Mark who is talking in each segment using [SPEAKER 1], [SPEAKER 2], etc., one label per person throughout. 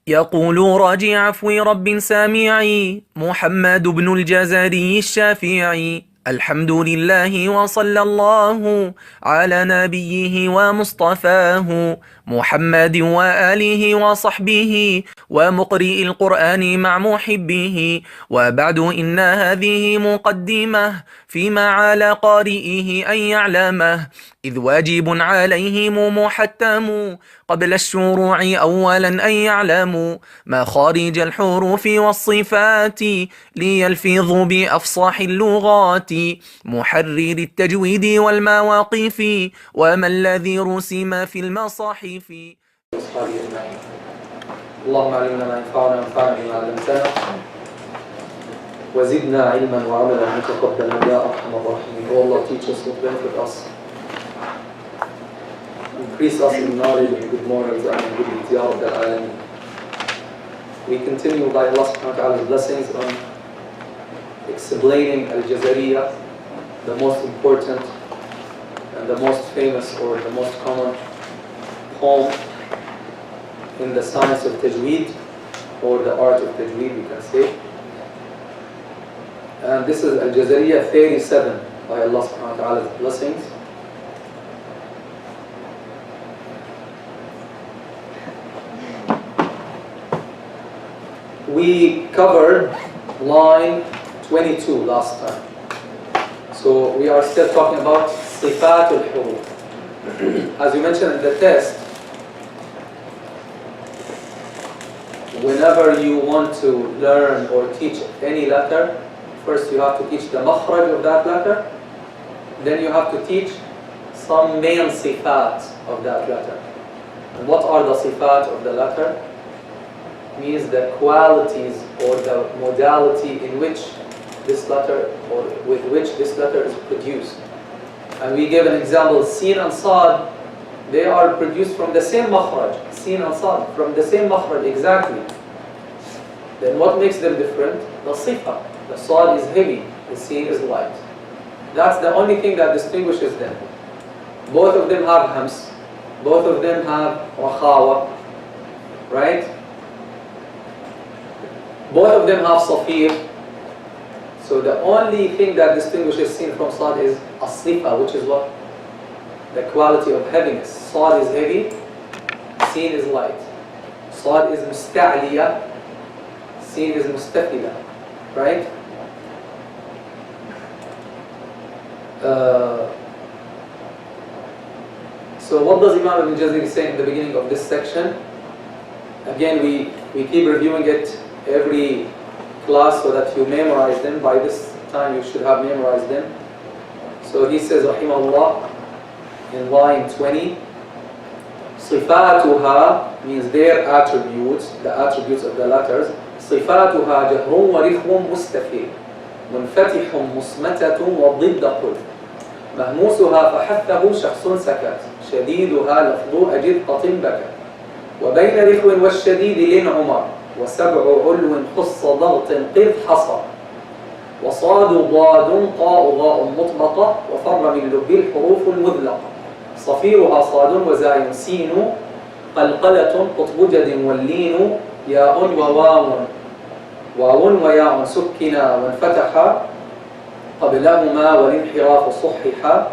[SPEAKER 1] يقول راجي عفو رب سامعي محمد بن الجزري الشافعي: الحمد لله وصلى الله على نبيه ومصطفاه محمد وآله وصحبه ومقرئ القرآن مع محبه. وبعد، إن هذه مقدمة فيما على قارئه أن يعلمه، إذ واجب عليهم محتم قبل الشروع أولا أن يعلموا مخارج الحروف والصفات ليلفظوا بأفصح اللغات، محرر التجويد والمواقف وما الذي رسم في المصاحف.
[SPEAKER 2] اللهم علمنا ما ينفعنا وانفعنا بما علمتنا وزدنا علما وعملا متقبلا يا أرحم الراحمين. Oh Allah, teach us what benefit us, increase us in knowledge and good morals and good deeds, Ya Rabbal Alameen. We continue by Allah subhanahu wa ta'ala's blessings on explaining Al-Jazariyya, the most important and the most famous or the most common poem in the science of Tajweed, or the art of Tajweed, we can say. And this is Al-Jazariyya 37 by Allah subhanahu wa ta'ala's blessings. We covered line 22 last time. So we are still talking about Sifatul Hurouf. As we mentioned in the test, whenever you want to learn or teach any letter, first you have to teach the makhraj of that letter, then you have to teach some main sifat of that letter. And what are the sifat of the letter? Means the qualities or the modality in which this letter or with which this letter is produced. And we gave an example: Sin and Sad, they are produced from the same makhraj. Sin and Sad, from the same makhraj exactly. Then what makes them different? The sifa. The Sad is heavy, the Sin is light. That's the only thing that distinguishes them. Both of them have hams, both of them have rakhawa, right? Both of them have safir. So the only thing that distinguishes Sin from Sad is as-sifa, which is what? The quality of heaviness. Sad is heavy, Sin is light. Sad is musta'liya, Sin is mustafila, right? So what does Imam Ibn Jazari say in the beginning of this section? Again, we keep reviewing it every class so that you memorize them. By this time you should have memorized them. So he says, rahimahullah, in line 20, Sifatuha means their attributes, the attributes of the letters. Sifatuha jahrun wa rifhun mustafil, munfatihun musmatatun wa ضد قل, مهموسها فحثه شخص سكت, شديدها لفظ أجد قطن بكت, وبين رخو والشديد لن عمر, وسبع علو خص ضغط قذ حصى, وصاد ضاد قاء ضاء مطبقة, وفر من لب الحروف المذلقة, صفيرها صاد وزاي سين, قلقلة قطب جد واللين, ياء وواو, واو وياء سكنا وانفتحا قبلهما والانحراف صححا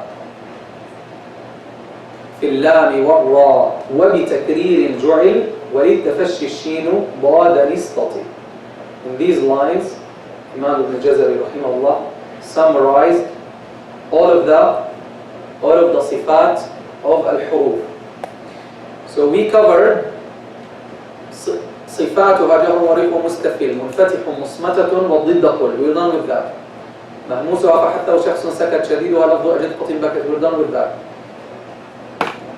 [SPEAKER 2] في اللام والراء وبتكرير جعل وللتفشي الشين ضاد نستطي. In these lines, Imam Ibn Jazari rahimahullah summarized all of the sifat of al-huruf. So we covered صفاتها جهر وريح ومستفل منفتح مصمتة وضد قل. We're done with that. مهموسها فحتى شخص سكت شديدها لفظ أجد قطن بكت. We're done with that.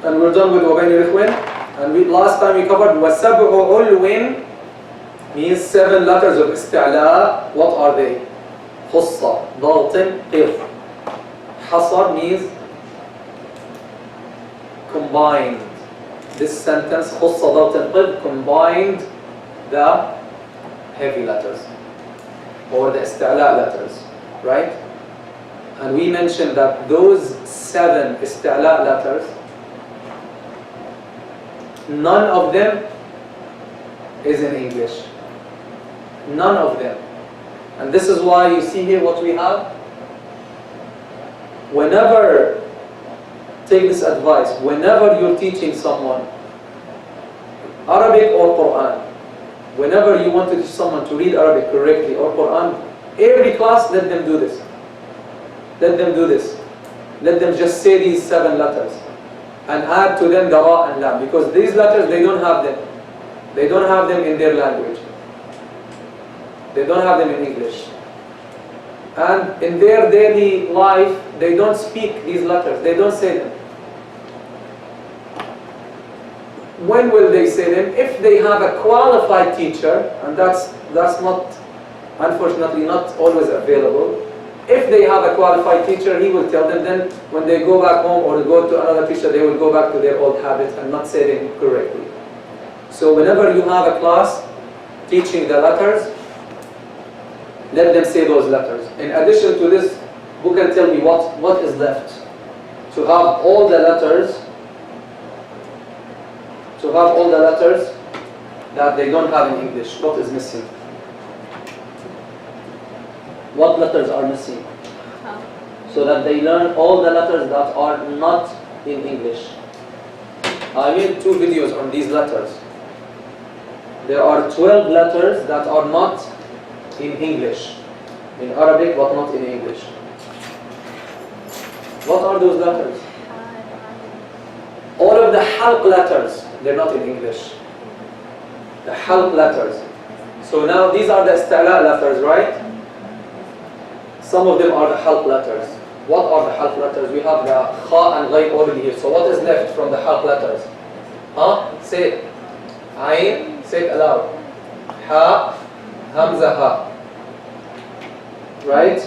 [SPEAKER 2] And we're done with وبين رخوين. And last time we covered وسبع علو means 7 letters of استعلاء. What are they? خصة ضغط قذ. حصر means combined. This sentence خصة ضغط قذ combined the heavy letters or the استعلاء letters, right? And we mentioned that those 7 استعلاء letters, none of them is in English. None of them. And this is why you see here what we have. Whenever, take this advice, whenever you're teaching someone Arabic or Quran, whenever you want to teach someone to read Arabic correctly or Quran, every class let them do this. Let them do this. Let them just say these 7 letters and add to them the ra and lam, because these letters they don't have them. They don't have them in their language. They don't have them in English. And in their daily life, they don't speak these letters. They don't say them. When will they say them? If they have a qualified teacher, and that's not, unfortunately, not always available. If they have a qualified teacher, he will tell them. Then when they go back home or go to another teacher, they will go back to their old habits and not say them correctly. So whenever you have a class teaching the letters, let them say those letters. In addition to this, who can tell me what is left? To have all the letters, that they don't have in English. What is missing? What letters are missing? So that they learn all the letters that are not in English. I made 2 videos on these letters. There are 12 letters that are not in English, in Arabic, but not in English. What are those letters? All of the halq letters, they're not in English. The halq letters. So now these are the istila letters, right? Some of them are the halq letters. What are the halq letters? We have the kha and ghay already here. So what is left from the halq letters? Say it. Ayn, say it aloud. Ha, hamza ha. Right?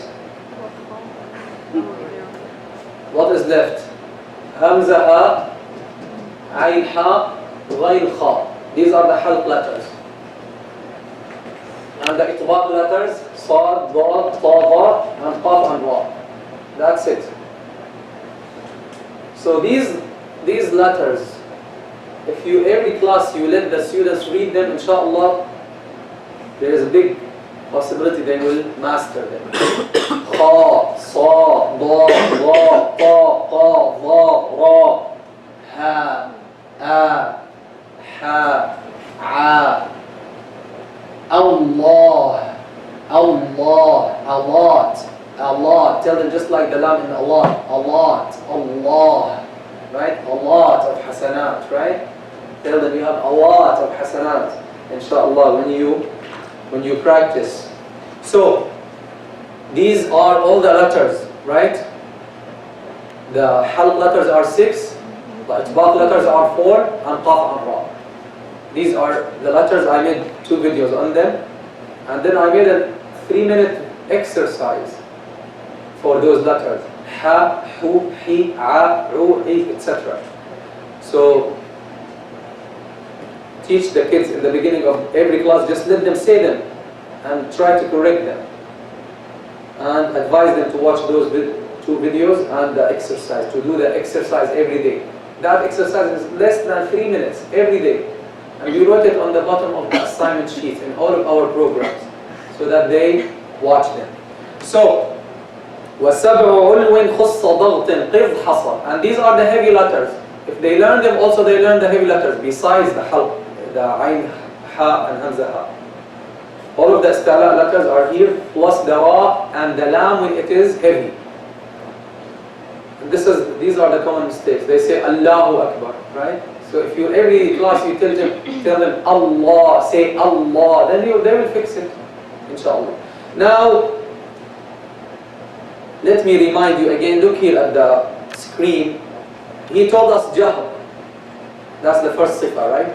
[SPEAKER 2] What is left? Hamza ha, ayn ha, ghayn kha. These are the halq letters. And the itbaq letters, sad, dad, ta, ba, and qaf and ra. That's it. So these letters, if every class you let the students read them, inshallah, there is a big possibility they will master them. Kha, sa, da, ra, ta, qa, va, ra, ha, a, ha, a, Allah, Allah, Allah, Allah. Tell them just like the lam in Allah, Allah, Allah, right? A lot of hasanat, right? Tell them you have a lot of hasanat, inshallah, when you practice. So these are all the letters, right? The halq letters are 6, the itbaq letters are 4, and qaf and ra. These are the letters. I made 2 videos on them, and then I made a 3-minute exercise for those letters. Ha, hu, hi, a, ru, i, etc. So teach the kids in the beginning of every class, just let them say them and try to correct them. And advise them to watch those 2 videos and the exercise, to do the exercise every day. That exercise is less than 3 minutes every day. And we wrote it on the bottom of the assignment sheet in all of our programs, so that they watch them. So, وَسَبْعُ عُلْوٍ خُصَّ ضَغْطٍ قِضْ حَصَى. And these are the heavy letters. If they learn them, also they learn the heavy letters, besides the halq, the ayn, ha, and hamza ha. All of the istila letters are here, plus the ra and the lam when it is heavy. And these are the common mistakes. They say Allahu Akbar, right? So if every class you tell them Allah, say Allah, then they will fix it, inshallah. Now, let me remind you again, look here at the screen. He told us jahr. That's the first sifa, right?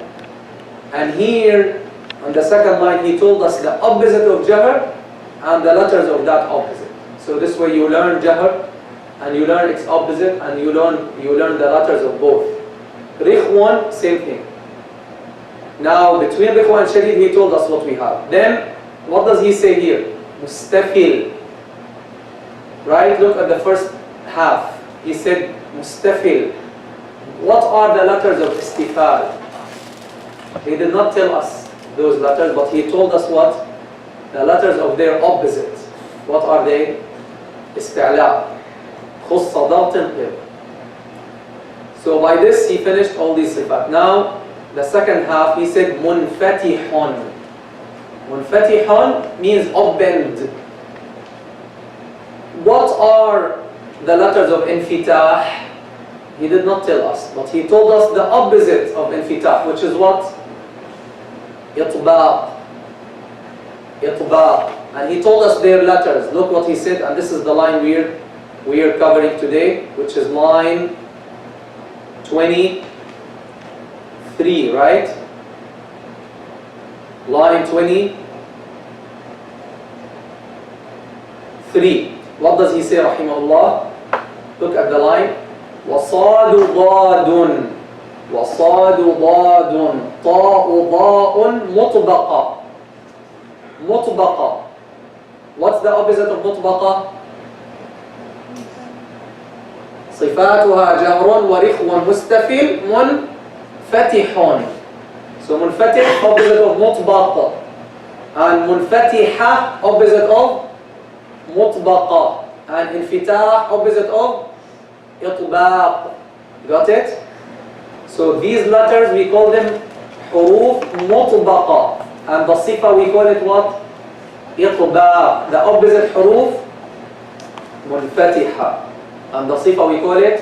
[SPEAKER 2] And here, on the second line, he told us the opposite of jahr and the letters of that opposite. So this way you learn jahr, and you learn its opposite, and you learn the letters of both. Rikhwan, same thing. Now, between Rikhwan and Shadid, he told us what we have. Then, what does he say here? Mustafil. Right? Look at the first half. He said Mustafil. What are the letters of istifal? He did not tell us. those letters, but he told us what? The letters of their opposite. What are they? استعلاء خص ضغط قب. So by this he finished all these sifat. Now the second half he said munfatihun. Munfatihun means opened. What are the letters of infitah? He did not tell us, but he told us the opposite of infitah, which is what? Itbaq. Itbaq. And he told us their letters. Look what he said, and this is the line we are covering today, which is line 23, right? Line 23. What does he say, rahimahullah? Look at the line. وَصَادُ ضَادٌ وَصَادُ ضَادٌ طَاءُ ضَاءٌ مُطْبَقَةٌ. مطبقة. What's the opposite of مطبقة? صفاتها جهر ورخو مستفل منفتح. So منفتح opposite of مطبق, and منفتحة opposite of مطبقة, and انفتاح opposite of إطباق. Got it? So these letters we call them حروف مطبقة, and the sifa we call it what? إطباق. The opposite حروف منفتحة, and the sifa we call it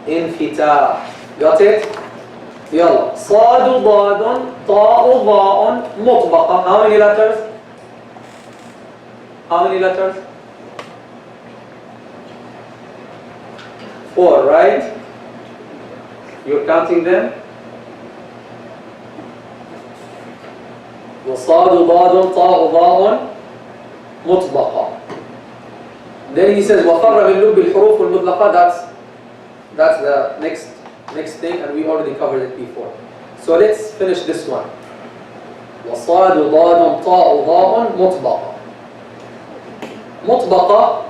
[SPEAKER 2] انفتاح. Got it? يلا. صاد ضاد طاء ضاء مطبقة. How many letters? How many letters? 4, right? You're counting them? وصاد ضاد طاء ضاء مطبقة. Then he says وفر من لب الحروف المطلقة. That's the next thing, and we already covered it before. So let's finish this one. وصاد ضاد طاء ضاء مطبقة. مطبقة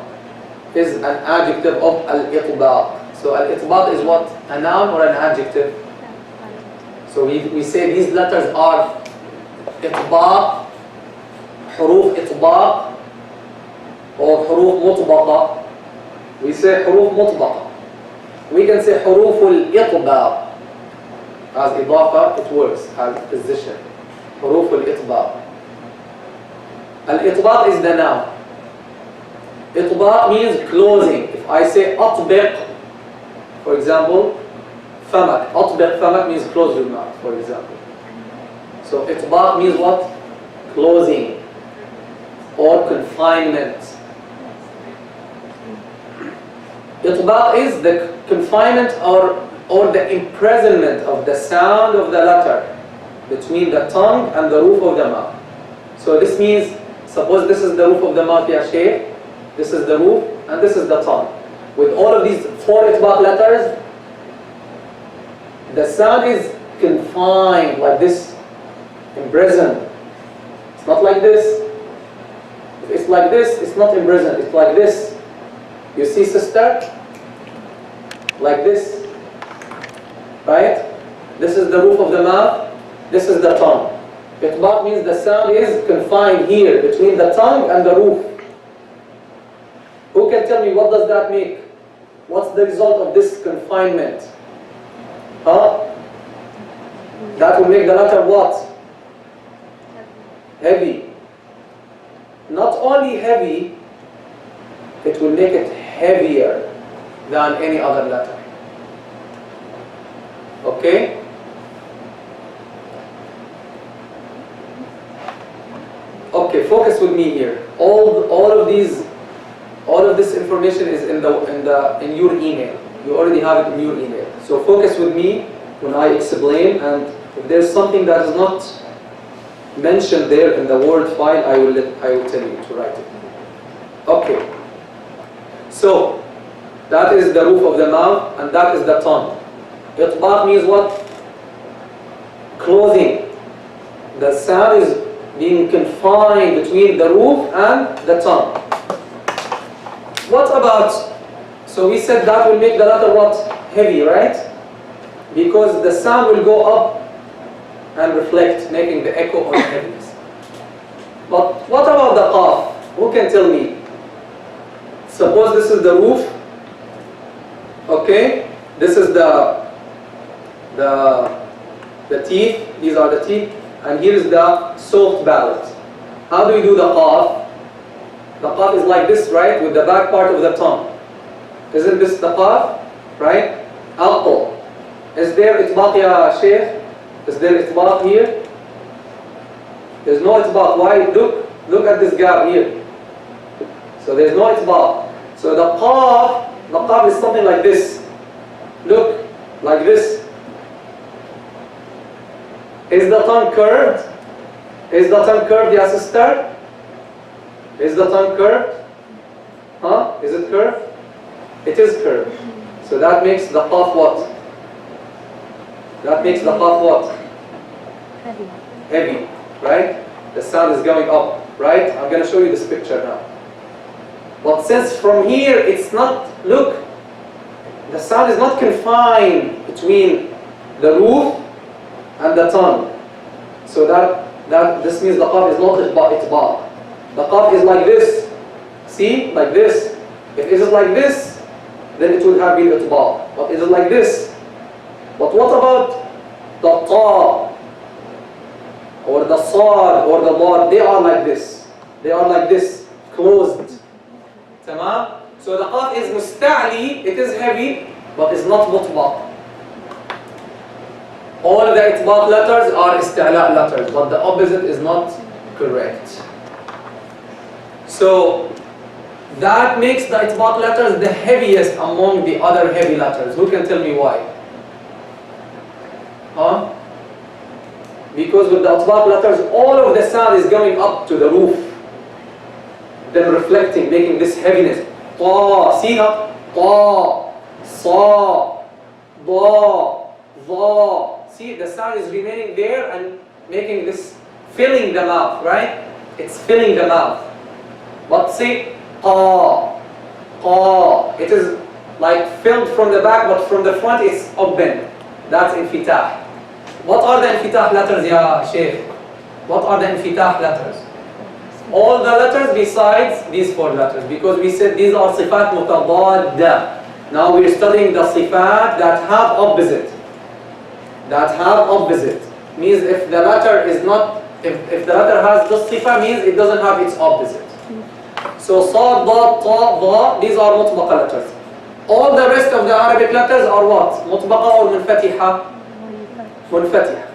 [SPEAKER 2] is an adjective of al-itbaq. So al-itbaq is what? A noun or an adjective? So we say these letters are إطباق, حروف إطباق, or حروف مطبقة. We say حروف مطبقة. We can say حروف الإطباق. As إضافة, it works as position. حروف الإطباق. الإطباق is the noun. إطباق means closing. If I say أطبق, for example, فمك. أطبق فمك means close your mouth, for example. So إطباق means what? Closing or confinement. إطباق is the confinement or the imprisonment of the sound of the letter between the tongue and the roof of the mouth. So this means, suppose this is the roof of the mouth, ya Shaykh. This is the roof and this is the tongue. With all of these 4 إطباق letters, the sound is confined like this. Imprisoned. It's not like this. If it's like this, it's not imprisoned. It's like this. You see, sister? Like this. Right? This is the roof of the mouth. This is the tongue. Itbaq means the sound is confined here between the tongue and the roof. Who can tell me what does that make? What's the result of this confinement? Huh? That will make the letter what? Heavy. Not only heavy, it will make it heavier than any other letter. Okay? Okay, focus with me here. All of this information is in your email. You already have it in your email. So focus with me when I explain, and if there's something that is not mentioned there in the Word file, I will tell you to write it. Okay. So that is the roof of the mouth, and that is the tongue. Itbaq means what? Clothing. The sound is being confined between the roof and the tongue. What about? So we said that will make the letter what? Heavy, right? Because the sound will go up and reflect, making the echo or the heaviness. But what about the qaf? Who can tell me? Suppose this is the roof. Okay, this is the teeth. These are the teeth, and here is the soft palate. How do you do the qaf? The qaf is like this, right? With the back part of the tongue. Isn't this the qaf? Right? Aqo. Is there itbaq, ya Sheikh? Is there itbaq here? There's no itbaq. Why? Look at this gap here. So there's no itbaq. So the qaf is something like this. Look, like this. Is the tongue curved? Is the tongue curved, ya sister? Is the tongue curved? Huh? Is it curved? It is curved. So that makes the qaf what? That makes the qaf what?
[SPEAKER 3] Heavy.
[SPEAKER 2] Heavy, right? The sound is going up, right? I'm going to show you this picture now. But since from here it's not, look, the sound is not confined between the roof and the tongue. So that this means the qaf is not itbaq. The qaf is like this. See? Like this. If it is like this, then it would have been itbaq. But it is like this. But what about the ta or the sad or the bar? They are like this. They are like this, closed. Tamam? So the qaf is musta'li, it is heavy, but it's not mutbaq. All the itbaq letters are isti'la letters, but the opposite is not correct. So that makes the itbaq letters the heaviest among the other heavy letters. Who can tell me why? Huh? Because with the itbaq letters, all of the sound is going up to the roof, then reflecting, making this heaviness. Ta, see how? Ta, sa, da, va. See, the sound is remaining there and making this, filling the mouth, right? It's filling the mouth. But see, qa, qa. It is like filled from the back, but from the front it's open. That's infitah. What are the infitah letters, ya Sheikh? What are the infitah letters? All the letters besides these four letters, because we said these are sifat mutadadda. Now we're studying the sifat that have opposite. That have opposite. Means if the letter is not, if the letter has this sifa, means it doesn't have its opposite. So sad, dad, ta, dha, these are mutbaqa letters. All the rest of the Arabic letters are what? Mutbaqa or munfatiha? Munfatiha.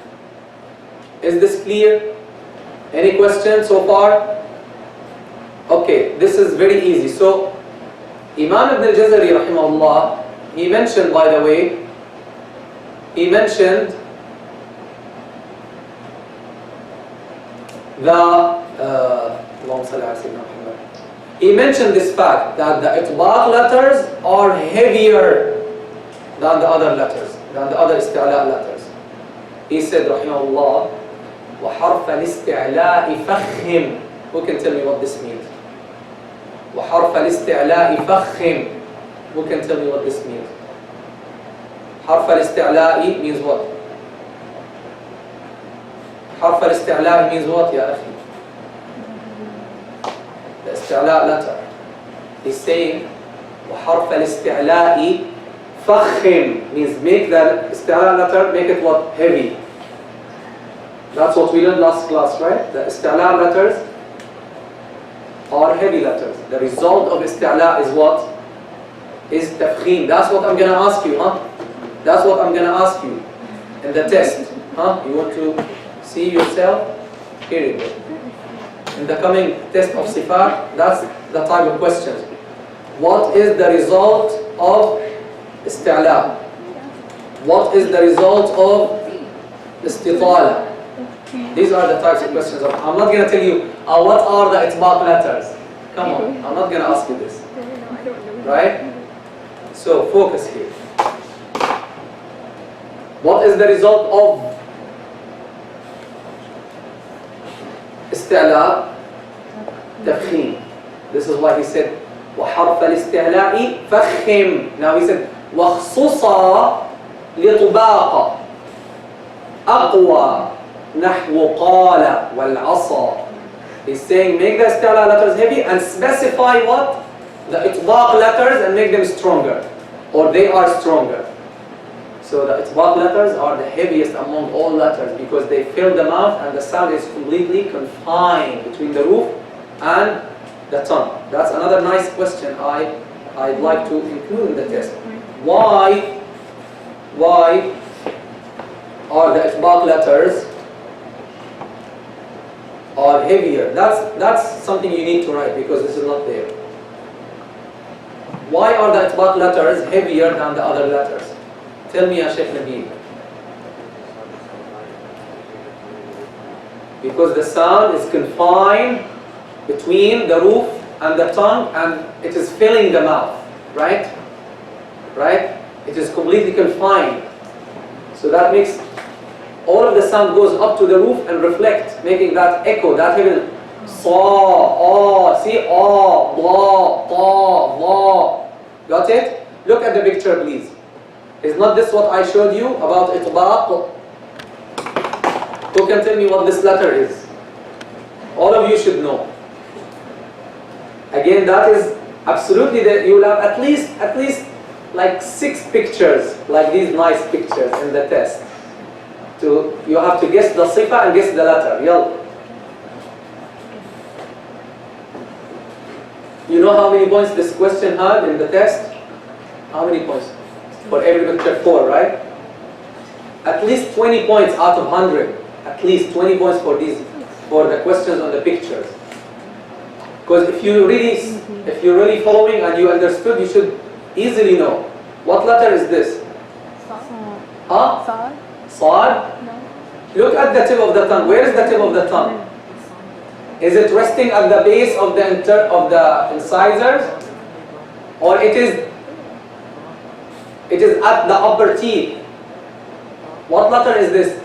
[SPEAKER 2] Is this clear? Any questions so far? Okay, this is very easy. So, Imam Ibn al-Jazari rahimahullah, he mentioned, by the way, he mentioned he mentioned this fact that the itbaq letters are heavier than the other letters, than the other isti'la letters. He said, rahimahullah, وَحَرْفَ الْإِسْتِعْلَاءِ فَخِّمْ. Who can tell me what this means? وَحَرْفَ الْإِسْتِعْلَاءِ فَخِّمْ. Who can tell me what this means? حرف الاستعلاء means what? حرف الاستعلاء means what, يا أخي? The استعلاء letter. He's saying وحرف الاستعلاء فخم means make the استعلاء letter, make it what? Heavy. That's what we learned last class, right? The استعلاء letters are heavy letters. The result of استعلاء is what? Is تفخيم. That's what I'm going to ask you, huh? That's what I'm going to ask you in the test. Huh? You want to see yourself? Here you go. In the coming test of Sifat, that's the type of questions. What is the result of isti'la? What is the result of istitala? These are the types of questions. I'm not going to tell you, what are the itbaq letters? Come on, I'm not going to ask you this. Right? So focus here. What is the result of isti'la? Tafkhim. This is why he said وحرف الاستعلاء فخم. Now he said وخصوصا لطباق أقوى نحو قال والعصا. He's saying make the isti'la letters heavy and specify what? The itbaq letters and make them stronger. Or they are stronger. So the itbaq letters are the heaviest among all letters because they fill the mouth and the sound is completely confined between the roof and the tongue. That's another nice question I'd like to include in the test. Why are the itbaq letters are heavier? That's something you need to write because this is not there. Why are the itbaq letters heavier than the other letters? Tell me, ya Sheikh Nabil. Because the sound is confined between the roof and the tongue and it is filling the mouth, right? Right? It is completely confined. So that makes all of the sound goes up to the roof and reflect, making that echo, that heaven. Sa, see, blah, ta, la. Got it? Look at the picture, please. Is not this what I showed you about itbaq? Who can tell me what this letter is? All of you should know. Again, that is absolutely that you will have at least like 6 pictures, like these nice pictures in the test. You have to guess the sifa and guess the letter. Yalla. You know how many points this question had in the test? How many points? For every picture 4, right? At least 20 points out of 100. At least 20 points for the questions on the pictures. Because if you're really following and you understood, you should easily know. What letter is this? Huh? Sad?
[SPEAKER 3] No.
[SPEAKER 2] Look at the tip of the tongue. Where is the tip of the tongue? Is it resting at the base of the incisors? Or it is at the upper teeth? What letter is this?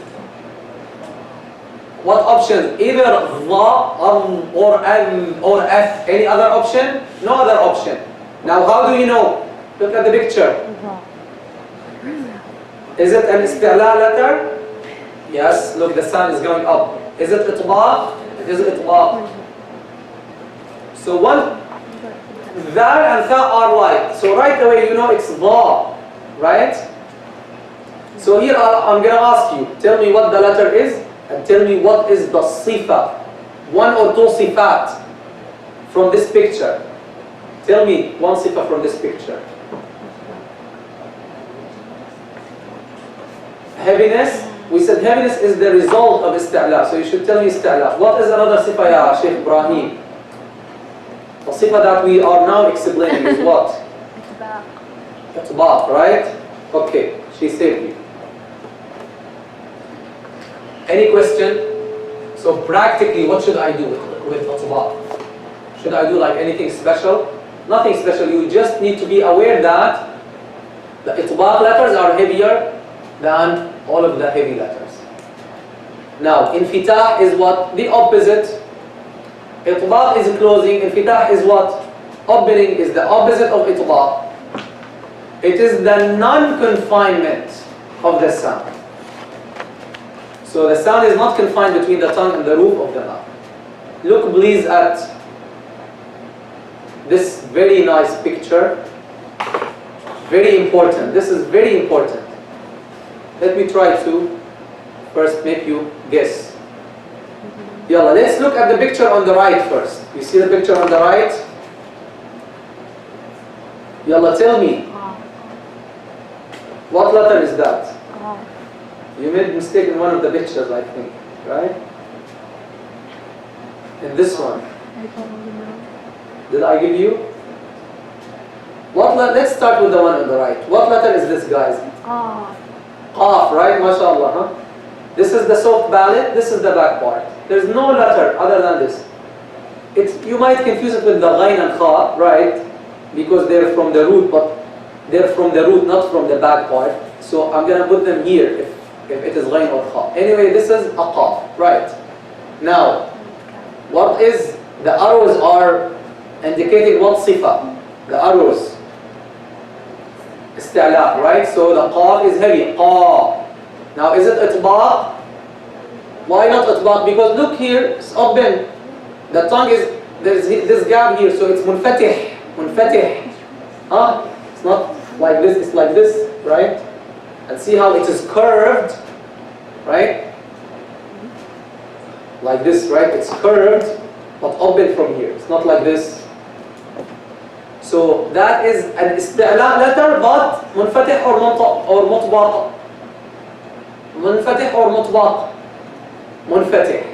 [SPEAKER 2] What options? Either dha, or f. Any other option? No other option. Now how do you know? Look at the picture. Is it an isti'la letter? Yes, look, the sound is going up. Is it itbaq? It is itbaq. So one, dhal and tha are like. So right away you know it's dha, right? So here I'm going to ask you, tell me what the letter is and tell me what is the sifa. 1 or 2 sifat from this picture. Tell me one sifa from this picture. Heaviness. We said heaviness is the result of isti'la. So you should tell me isti'la. What is another sifa, ya Sheikh Ibrahim? The sifa that we are now explaining is what? Itbaq, right? Okay, she saved you. Any question? So practically, what should I do with itbaq? Should I do like anything special? Nothing special. You just need to be aware that the itbaq letters are heavier than all of the heavy letters. Now, infitah is what? The opposite. Itbaq is closing. Infitah is what? Opening is the opposite of itbaq. It is the non-confinement of the sound. So the sound is not confined between the tongue and the roof of the mouth. Look please at this very nice picture. Very important. This is very important. Let me try to first make you guess. Yalla, let's look at the picture on the right first. You see the picture on the right? Yalla, tell me. What letter is that? You made a mistake in one of the pictures, I think, right? In this one. Did I give you? Let's start with the one on the right. What letter is this, guys? Qaf, right? MashaAllah, huh? This is the soft palate, this is the back part. There's no letter other than this. You might confuse it with the ghain and kha, right? Because they're from the root, but they're from the root, not from the back part. So I'm going to put them here if it is ghain or kha. Anyway, this is a qaf, right? Now, what is, the arrows are indicating what sifa? The arrows. Isti'la, right? So the qaf is heavy. Qa. Now is it itbaq? Why not itbaq? Because look here, it's open. The tongue is, there's this gap here, so it's munfatih. Munfatih. It's not like this, it's like this, right? And see how it is curved, right? Like this, right? It's curved, but open from here. It's not like this. So that is an isti'la letter, but munfatih or mutbaq. Munfatih or mutbaq. Munfatih.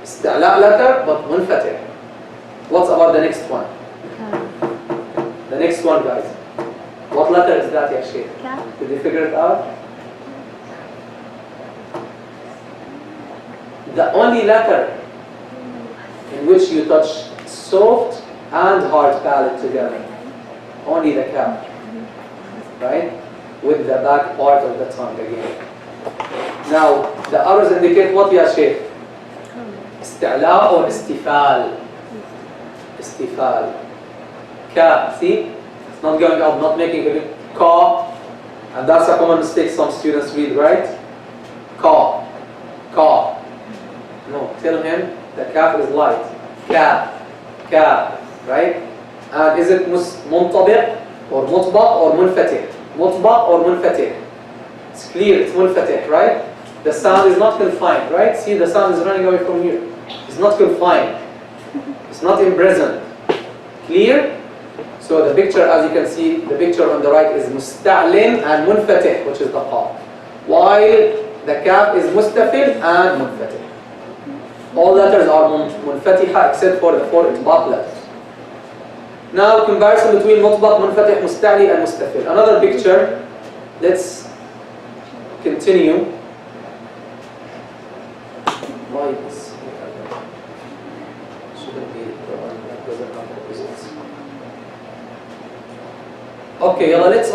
[SPEAKER 2] Isti'la letter, but munfatih. What's about the next one? The next one, guys. What letter is that, ya Sheikh? Did you figure it out? The only letter in which you touch soft and hard palate together. Only the kaf. Right? With the back part of the tongue again. Now, the arrows indicate what, ya Sheikh? Isti'la or istifal? Istifal. Ka, see? It's not going up, not making a ka. And that's a common mistake some students read, right? Ka. Ka. No, tell him the kaf is light. Ka. Ka. Right? And is it muntabiq or mutbaq or munfatih? Mutbaq or munfatih? It's clear, it's munfatih, right? The sound is not confined, right? See, the sound is running away from here. It's not confined. It's not imprisoned. Clear? So the picture, as you can see, the picture on the right is musta'lin and munfatih, which is the qaf. While the kaf is mustafil and munfatih. All letters are munfatiha except for the 4 itbaq letters. Now comparison between mutbaq, munfatih, musta'li and mustafil. Another picture. Let's continue. Lights. Shouldn't be doesn't have opposites. Okay, yalla, let's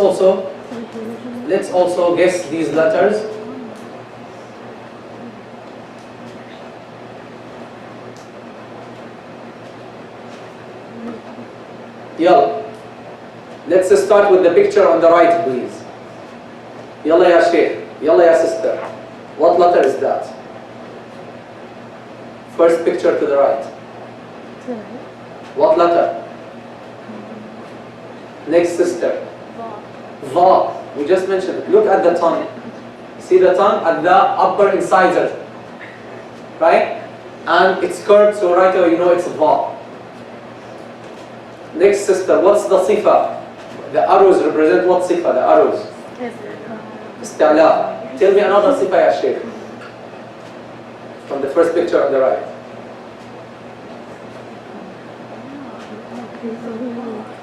[SPEAKER 2] also guess these letters. Yalla. Let's start with the picture on the right, please. Yalla ya Sheikh. Yalla ya sister. What letter is that? First picture to the right. What letter? Next sister. Va. We just mentioned it. Look at the tongue. See the tongue at the upper incisor. Right? And it's curved, so right away you know it's Va. Next sister, what's the sifa? The arrows represent what sifa? The arrows. Isti'la. Tell me another sifa, ya Sheikh. From the first picture on the right.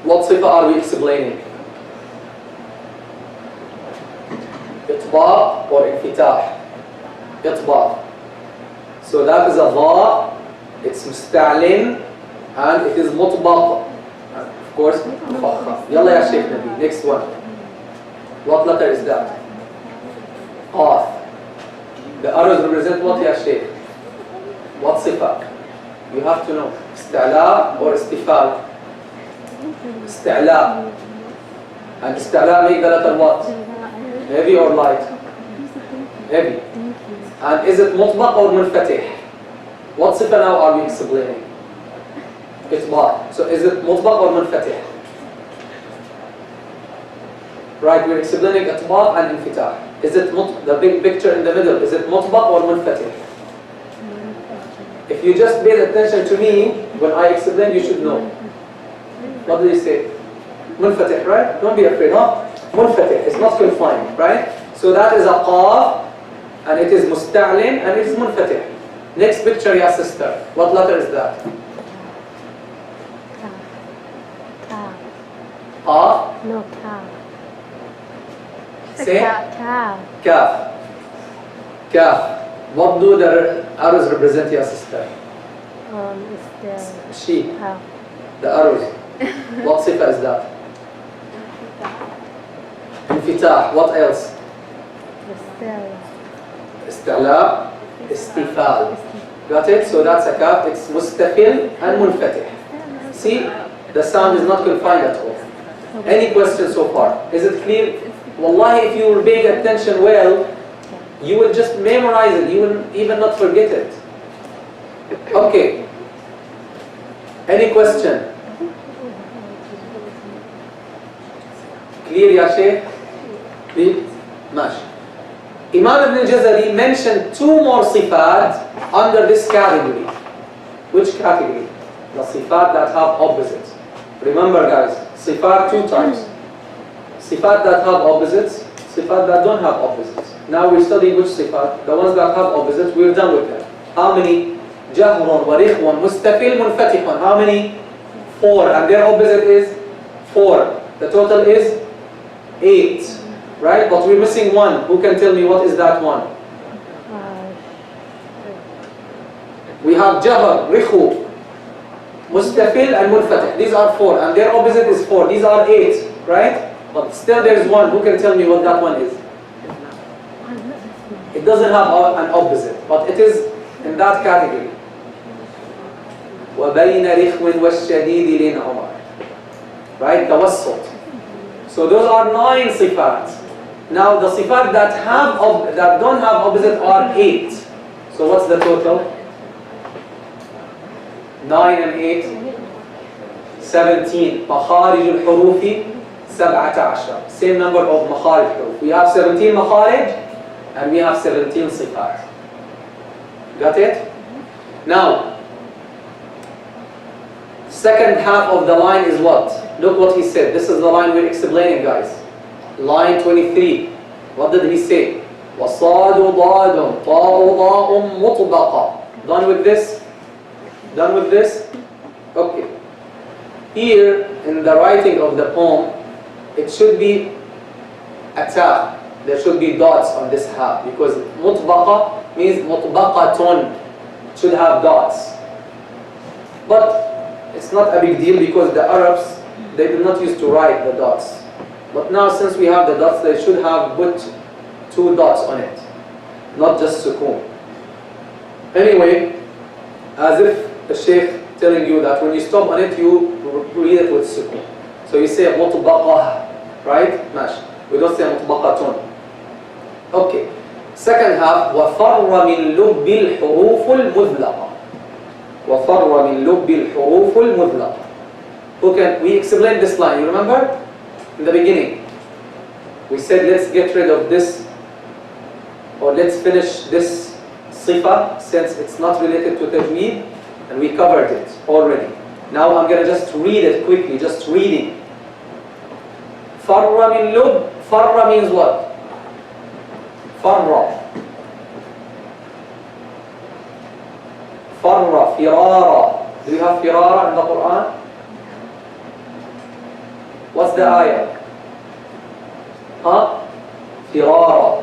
[SPEAKER 2] What sifa are we explaining? Itbaq or infitah? Itbaq. So that is a va, it's musta'lin, and it is mutbaq. Of course, yalla ya Sheikh Nabi. Next one. What letter is that? Qaf. The arrows represent what, ya Sheikh? What sifa? You have to know. Isti'la or istifal? Isti'la. And isti'la make the letter what? Heavy or light? Heavy. And is it mutbaq or munfatih? What sifa now are we explaining? Itbaq. So is it mutbaq or munfatih? Right, we're explaining itbaq and infitah. Is it the big picture in the middle, is it mutbaq or munfatih? If you just paid attention to me when I explain, you should know. What do you say? Munfatih, right? Don't be afraid, huh? Munfatih, it's not confined, right? So that is a qaf, and it is musta'lin, and it is munfatih. Next picture, ya sister. What letter is that? Qaf?
[SPEAKER 3] No, kaf.
[SPEAKER 2] Say?
[SPEAKER 3] Kaf.
[SPEAKER 2] Kaf. Kaf. What do the arrows represent, ya sister?
[SPEAKER 3] It's the
[SPEAKER 2] Sheep.
[SPEAKER 3] kaf.
[SPEAKER 2] The arrows. What sifa is that? Infitah. What else? Isti'la. Istifal. Got it? So that's a kaf. It's mustaqil and munfatih. See? The sound is not confined at all. Any questions so far? Is it clear? Wallahi, if you were paying attention well, You will just memorize it. You will even not forget it. Okay. Any question? Clear, ya Sheikh? Clear? Mash. Imam Ibn al-Jazari mentioned two more sifat under this category. Which category? The sifat that have opposites. Remember guys, sifat two types. Sifat that have opposites, sifat that don't have opposites. Now we study which sifat. The ones that have opposites, we're done with them. How many? Jahrun, warikhun, mustafil, munfatihun. How many? 4. And their opposite is 4. The total is 8. Right? But we're missing one. Who can tell me what is that one? We have jahr, rikhu, mustafil and munfatih. These are 4. And their opposite is 4. These are 8. Right? But still there is one. Who can tell me what that one is? It doesn't have an opposite. But it is in that category. وَبَيْنَ رِخْوٍ وَالشَّدِيدِ لِنْعُمَرٍ. Right? Tawassut. So those are 9 sifat. Now the sifat that don't have opposite are 8. So what's the total? 9 and 8? 17. مخارج الحروف 17. Same number of makharij huruf. We have 17 makharij and we have 17 sifat. Got it? Now, second half of the line is what? Look what he said. This is the line we're explaining, guys. Line 23. What did he say? وَصَادُ ضَادٌ طَاءُ ضَاءٌ مُطْبَقًا. Done with this? Done with this? Okay. Here, in the writing of the poem, it should be a ta. There should be dots on this half because mutbaqa means mutbaqatun. It should have dots. But it's not a big deal because the Arabs, they did not used to write the dots. But now since we have the dots, they should have put 2 dots on it, not just sukoon. Anyway, as if the Sheikh telling you that when you stop on it, you read it with sukoon. So you say mutbaqah, right? Mash. We don't say mutbaqatun. Okay. Second half, وَفَرَّ مِنْ لُبِّ الْحُرُوفُ الْمُذْلَقَةِ. وَفَرَّ مِنْ لُبِّ الْحُرُوفُ الْمُذْلَقَةِ. Okay, we explained this line, you remember? In the beginning. We said let's get rid of this, or let's finish this sifa since it's not related to Tajweed, and we covered it already. Now I'm going to just read it quickly, just reading. فَرَّ مِنْ لُبِّ. Farra means what? Farra. Farra, firara. Do you have firara in the Quran? What's the ayah? Huh? Firara.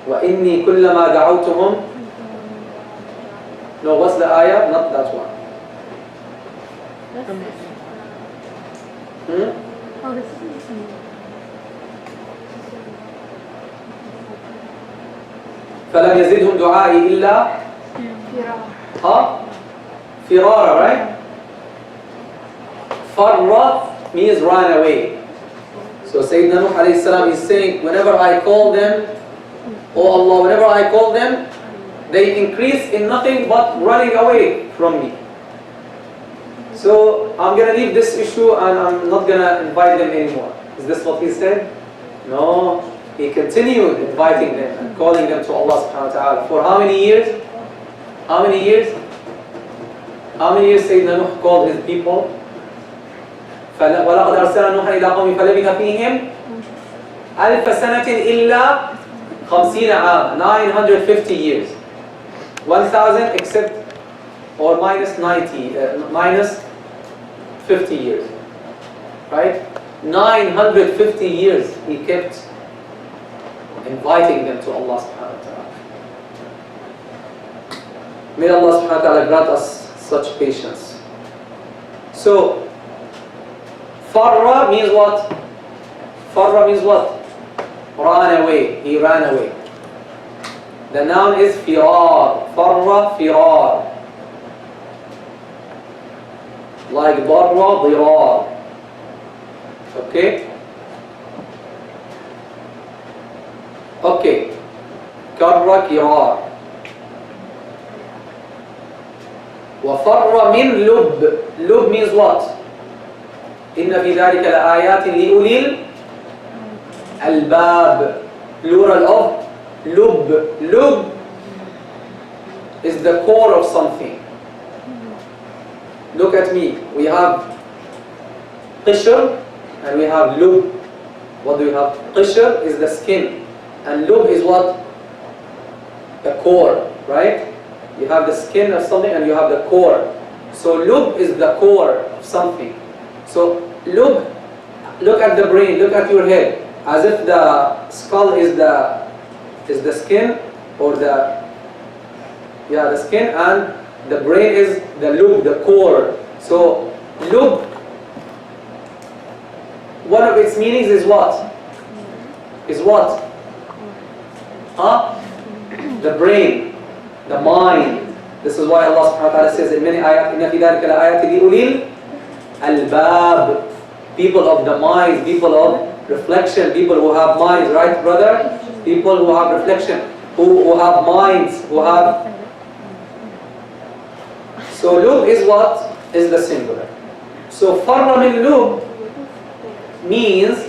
[SPEAKER 2] وَإِنِّي كُلَّمَا دَعَوْتُهُمْ. No, what's the ayah? Not that one.
[SPEAKER 3] Oh, this is
[SPEAKER 2] فَلَمْ يَزِدْهُمْ دُعَائِي إِلَّا Huh? Firara, right? Farra means ran away. So Sayyidina Nuh alayhi salam is saying, whenever I call them, oh Allah, whenever I call them, they increase in nothing but running away from me. So I'm going to leave this issue and I'm not going to invite them anymore. Is this what he said? No. He continued inviting them and calling them to Allah subhanahu wa ta'ala. For how many years? How many years? How many years Sayyidina Nuh called his people? وَلَقَدْ أَرْسَلَ نُوحًا إِلَىٰ قَوْمِهِ فَلَبِثَ فِيهِمْ أَلْفَ سَنَةٍ إِلَّا 50 عام, 950 years. 1,000 except or minus 90, minus 50 years. Right? 950 years he kept inviting them to Allah subhanahu wa ta'ala. May Allah subhanahu wa ta'ala grant us such patience. So, Farra means what? Farra means what? Ran away. He ran away. The noun is firar. Farra, firar. Like darra, dirar. Okay? Okay. كر كرار. وفر من لب. لب means what? إن في ذلك لآيات لأولي الألباب. Plural of lub. Lub is the core of something. Look at me. We have qishr and we have lub. What do we have? Qishr is the skin and lub is what? The core, right? You have the skin of something and you have the core. So lub is the core of something. So lub, look at the brain, look at your head, as if the skull is the skin, or the skin, and the brain is the lub, the core. So lub, one of its meanings is what? Is what? The brain, the mind. This is why Allah subhanahu wa ta'ala says in many ayat, إِنَّ فِي ذَلِكَ لَآيَاتٍ لِأُولِي الْأَلْبَابِ. People of the mind, people of reflection, people who have minds, right brother? People who have reflection, who have minds, who have... So lub is what? Is the singular. So farra min lub means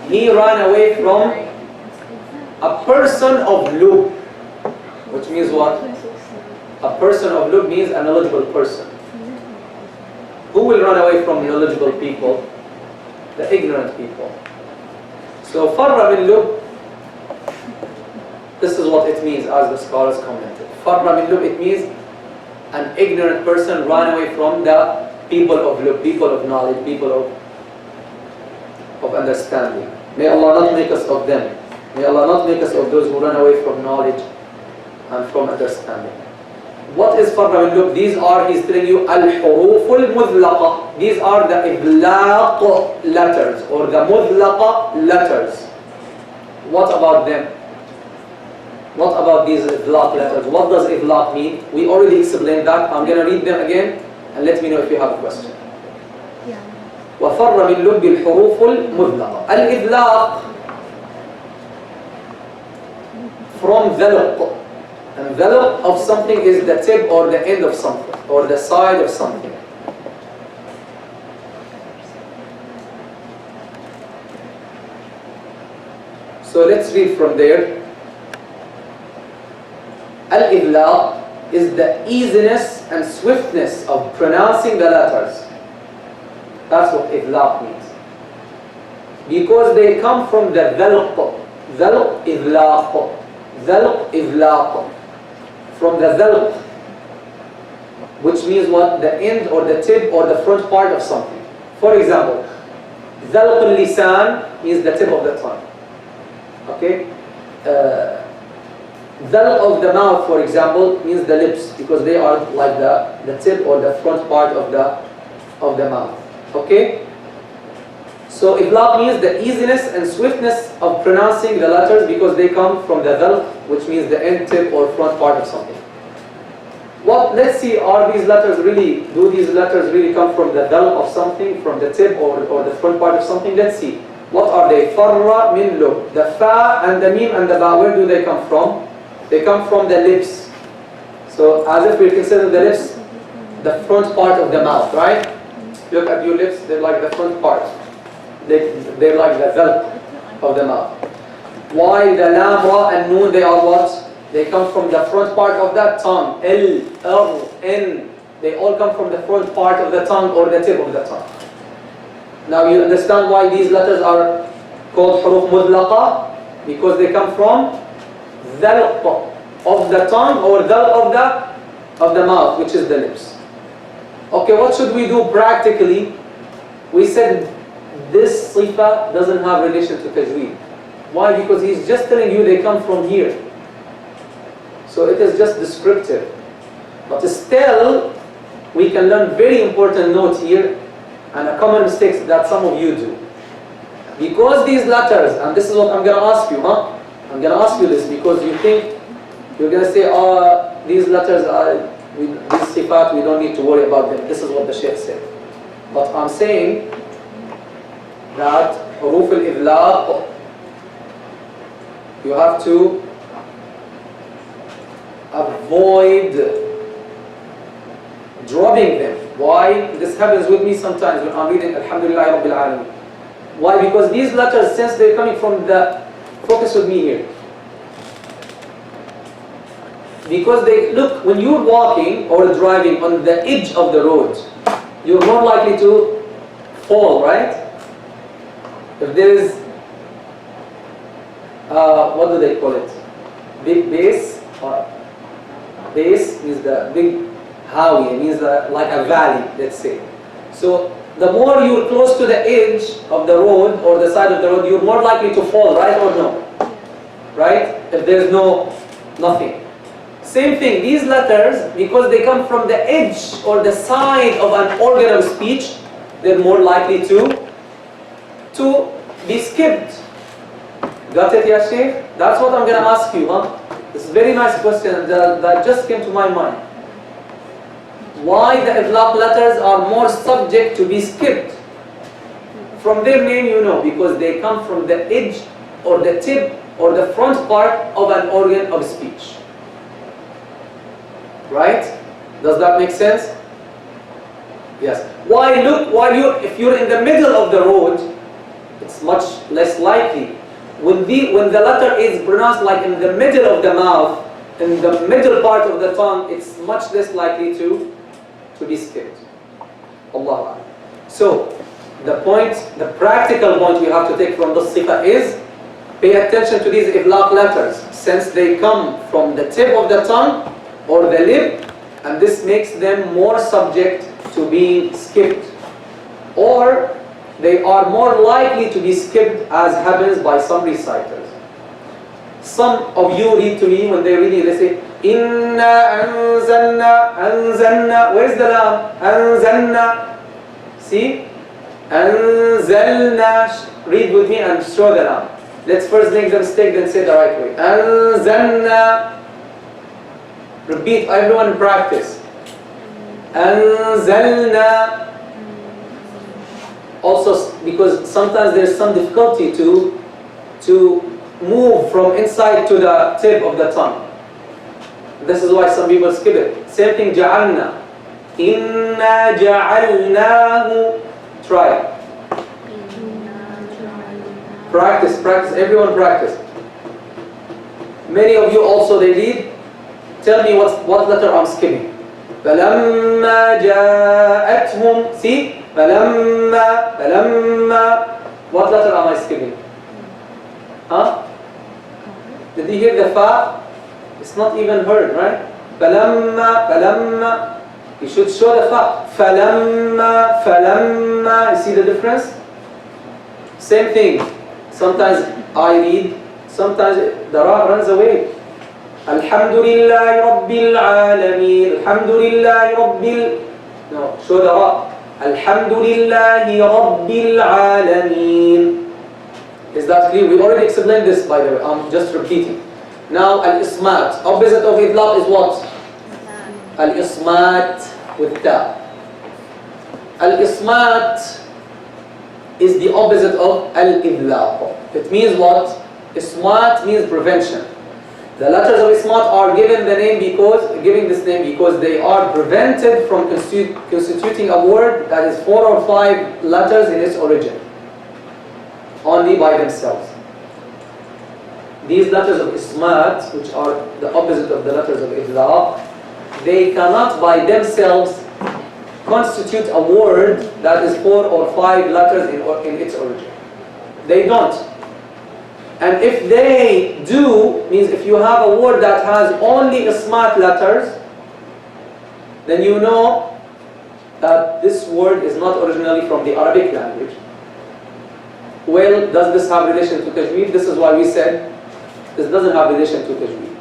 [SPEAKER 2] he ran away from a person of lub, which means what? A person of lub means a knowledgeable person. Who will run away from knowledgeable people? The ignorant people. So farra min lub, this is what it means as the scholars commented. Farra min lub, it means an ignorant person ran away from the people of lub, people of knowledge, people of understanding. May Allah not make us of them. May Allah not make us of those who run away from knowledge and from understanding. What is farra min lub? These are, he's telling you, al-huruf al-mudlaqa. These are the iblaq letters, or the mudlaqa letters. What about them? What about these iblaq letters? What does iblaq mean? We already explained that. I'm going to read them again, and let me know if you have a question. وَفَرَّ مِنْ لُبِّ الْحُرُوفُ الْمُذْلَقَةِ. Al-iblaq, from dhalq. And dhalq of something is the tip or the end of something, or the side of something. So let's read from there. Al-iblaq is the easiness and swiftness of pronouncing the letters. That's what iblaq means. Because they come from the dhalq. Dhalq iblaq. Dhalq iblaq. From the dhalq, which means what? The end or the tip or the front part of something. For example, dhalq al-lisan means the tip of the tongue. Okay? Dhalq of the mouth, for example, means the lips, because they are like the tip or the front part of the mouth. Okay? So iblaq means the easiness and swiftness of pronouncing the letters, because they come from the dhalq, which means the end, tip or front part of something. Let's see, do these letters really come from the dhalq of something, from the tip or the front part of something? Let's see. What are they? Farra min lub. The fa and the mim and the ba, where do they come from? They come from the lips. So as if we consider the lips the front part of the mouth, right? Look at your lips, they're like the front part. They're like the dhalq of the mouth. While the lam, ra and noon, they are what? They come from the front part of that tongue. L, R, N. They all come from the front part of the tongue or the tip of the tongue. Now you understand why these letters are called huruf mudlaqa? Because they come from dhalq of the tongue or dhalq of the mouth, which is the lips. Okay, what should we do practically? We said this sifa doesn't have relation to tajweed. Why? Because he's just telling you they come from here. So it is just descriptive. But still, we can learn very important note here, and a common mistake that some of you do. Because these letters, and this is what I'm going to ask you, I'm going to ask you this because you think, you're going to say, these letters are, these sifat, we don't need to worry about them. This is what the Shaykh said. But I'm saying that huruf al-iblaq, you have to avoid dropping them. Why? This happens with me sometimes when I'm reading Alhamdulillah Rabbil Alameen. Why? Because these letters, since they're coming from the, focus with me here. Because they, look, when you're walking or driving on the edge of the road, you're more likely to fall, right? If there is, what do they call it? Big base, or base means the big hawi, means like a valley, let's say. So the more you're close to the edge of the road or the side of the road, you're more likely to fall, right or no? Right? If there's nothing. Same thing, these letters, because they come from the edge or the side of an organ of speech, they're more likely to be skipped. Got it, Ya Sheikh? That's what I'm going to ask you, huh? This is a very nice question that just came to my mind. Why the Itbaq letters are more subject to be skipped? From their name you know, because they come from the edge or the tip or the front part of an organ of speech. Right? Does that make sense? Yes. Why? Look, if you're in the middle of the road, it's much less likely. When the letter is pronounced like in the middle of the mouth, in the middle part of the tongue, it's much less likely to be skipped. Allah. So, the practical point we have to take from this sifa is, pay attention to these Itbaq letters, since they come from the tip of the tongue or the lip, and this makes them more subject to being skipped. Or they are more likely to be skipped, as happens by some reciters. Some of you read to me, when they're reading, they say, Inna anzalna, where's the lam? Anzalna. See? Anzalna. Read with me and show the lam. Let's first make the mistake, then say the right way. Anzalna. Repeat, everyone practice. Anzalna. Also, because sometimes there's some difficulty to move from inside to the tip of the tongue. This is why some people skip it. Same thing, ja'alna. Inna ja'alnahu. Try. Practice, everyone practice. Many of you also, they read. Tell me what letter I'm skipping. فَلَمَّا جَاءَتْهُمْ. See? فَلَمَّا. What letter am I skipping? Huh? Did you hear the fa? It's not even heard, right? فَلَمَّا. You should show the fa. فَلَمَّا. You see the difference? Same thing. Sometimes I read, sometimes the ra runs away. Alhamdulillahi Rabbil Alameen. Alhamdulillahi Rabbil. No, show the ra. Alhamdulillahi Rabbil Alameen. Is that clear? We already explained this, by the way. I'm just repeating. Now, al-ismat. Opposite of idlaq is what? Al-ismat with ta. Al-ismat is the opposite of al-idlaq. It means what? Ismat means prevention. The letters of ismat are given this name because they are prevented from constituting a word that is 4 or 5 letters in its origin, only by themselves. These letters of ismat, which are the opposite of the letters of idlaq, they cannot by themselves constitute a word that is 4 or 5 letters in its origin. They don't. And if they do, means if you have a word that has only ismat letters, then you know that this word is not originally from the Arabic language. Well, does this have relation to Tajweed? This is why we said this doesn't have relation to Tajweed.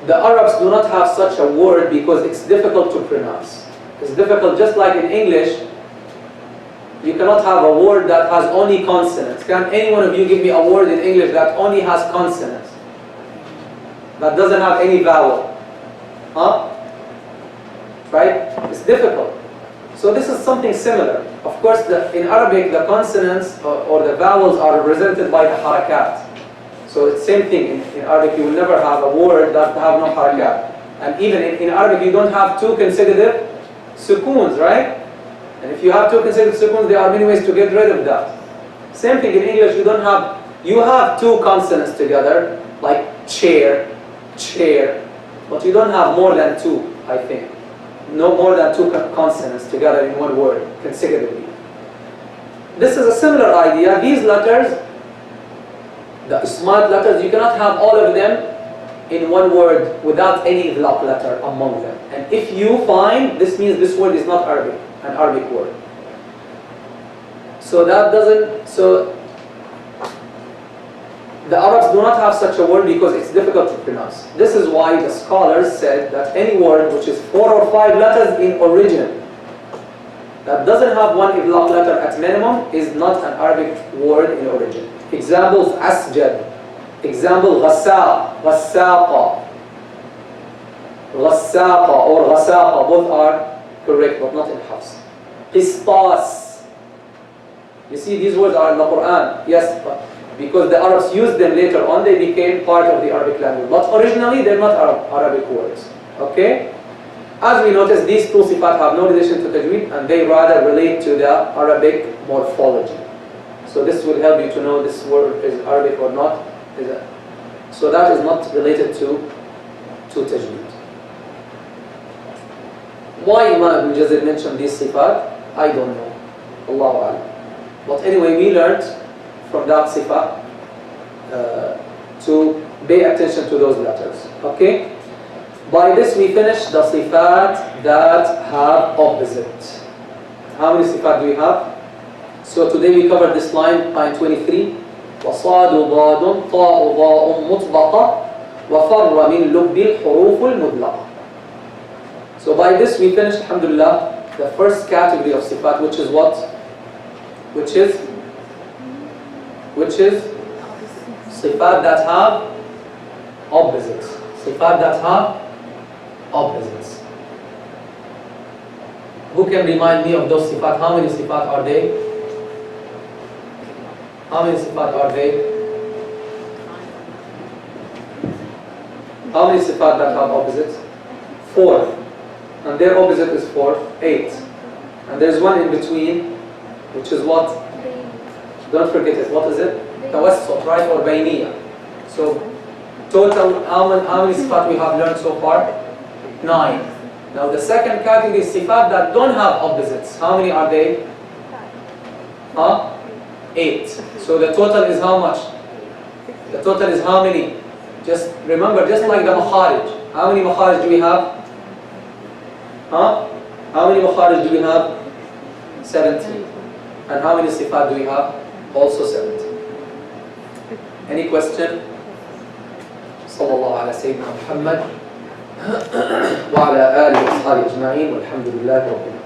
[SPEAKER 2] The Arabs do not have such a word because it's difficult to pronounce. It's difficult, just like in English. You cannot have a word that has only consonants. Can any one of you give me a word in English that only has consonants? That doesn't have any vowel? Huh? Right? It's difficult. So this is something similar. Of course, in Arabic, the consonants or the vowels are represented by the harakat. So it's same thing. In Arabic, you will never have a word that have no harakat. And even in Arabic, you don't have two consecutive sukoons, right? And if you have two consecutive sukoons, there are many ways to get rid of that. Same thing in English, you have two consonants together, like chair, chair, but you don't have more than two, I think. No more than two consonants together in one word, consecutively. This is a similar idea. These letters, the smart letters, you cannot have all of them in one word without any idlaq letter among them. And if you find, this means this word is not Arabic, an Arabic word. So the Arabs do not have such a word because it's difficult to pronounce. This is why the scholars said that any word which is 4 or 5 letters in origin that doesn't have one idlaq letter at minimum is not an Arabic word in origin. Examples: asjad. Example: ghassa, ghassaqa, ghassaqa or ghasaqa. Both are correct, but not in Hafs. Qistas. You see, these words are in the Quran. Yes, but because the Arabs used them later on, they became part of the Arabic language. But originally, they're not Arabic words. Okay? As we noticed, these two sifat have no relation to tajweed, and they rather relate to the Arabic morphology. So this will help you to know this word is Arabic or not. So that is not related to tajweed. Why Imam Ibn Jazir mentioned these sifat, I don't know. Allahu A'lam. But anyway, we learned from that sifat to pay attention to those letters. Okay? By this we finish the sifat that have opposite. How many sifat do we have? So today we covered this line 23. وصاد ضاد طاء ضاء مطبقة وفر من لب الحروف المطلقة. So by this we finished, alhamdulillah, the first category of sifat, which is what? Which is sifat that have opposites. Sifat that have opposites. Who can remind me of those sifat? How many sifat are they? How many sifat are they? How many sifat that have opposites? 4. And their opposite is 4, 8. And there's one in between, which is what? Don't forget it. What is it? Tawassut, right? Or bayniya. So total, how many sifat we have learned so far? 9. Now the second category is sifat that don't have opposites. How many are they? 8. So the total is how much? The total is how many? Just remember, just like the makharij. How many makharij do we have? How many makharij do we have? 17. And how many sifat do we have? Also 17. Any question? Sallallahu ala Sayyidina Muhammad wa ala alihi wa ashabihi ajma'in walhamdulillahi rabbil alamin.